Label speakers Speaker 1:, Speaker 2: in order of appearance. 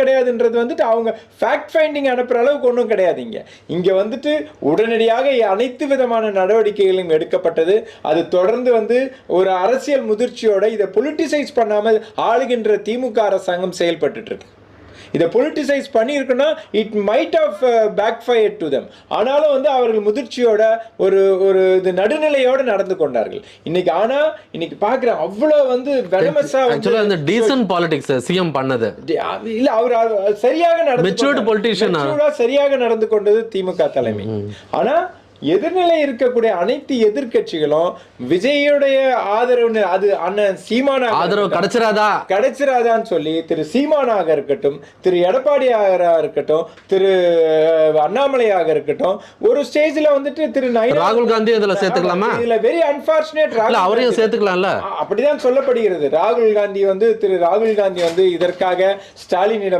Speaker 1: கிடையாதுன்றது வந்துட்டு அவங்க fact finding அனுப்புற அளவுக்கு ஒன்றும் கிடையாது. இங்க வந்துட்டு உடனடியாக அனைத்து விதமான நடவடிக்கைகளும் எடுக்கப்பட்டது. அது தொடர்ந்து வந்து ஒரு அரசியல் முதிர்ச்சியோட இதை பொலிட்டிசைஸ் பண்ணாமல் ஆளுகின்ற திமுக அரசாங்கம் செயல்பட்டு இருக்கு. இதை பொலிட்டிசைஸ் பண்ணியிருக்குன்னா it might of backfire to them. ஆனாலும் வந்து அவர்கள் முதிர்ச்சியோட ஒரு ஒரு இது நடுநிலையோடு நடந்து கொண்டார்கள் இன்னைக்கு. ஆனா இன்னைக்கு பார்க்குறேன் அவ்வளோ வந்து வெனமஸா
Speaker 2: அந்த டீசன்ட் பாலிடிக்ஸ் சிஎம் பண்ணது
Speaker 1: இல்ல. அவர் சரியாக நடந்து கொண்டது திமுக தலைமை. ஆனா எதிர்நிலை இருக்கக்கூடிய அனைத்து எதிர்கட்சிகளும் விஜயுடைய ஆதரவு அது அண்ணன் சீமானா
Speaker 2: ஆதரவு
Speaker 1: கிடைச்சிராதான்னு சொல்லி திரு சீமானாக இருக்கட்டும், திரு எடப்பாடியாக இருக்கட்டும், திரு அண்ணாமலையாக இருக்கட்டும், ஒரு ஸ்டேஜ்ல வந்துட்டு திரு
Speaker 2: ராகுல் காந்தி இதுல சேர்த்துக்கலாமா?
Speaker 1: இதுல வெரி அன்பார்ச்சுனேட்
Speaker 2: அவரையும் சேர்த்துக்கலாம்ல,
Speaker 1: அப்படிதான் சொல்லப்படுகிறது. திரு ராகுல் காந்தி வந்து இதற்காக ஸ்டாலினிடம்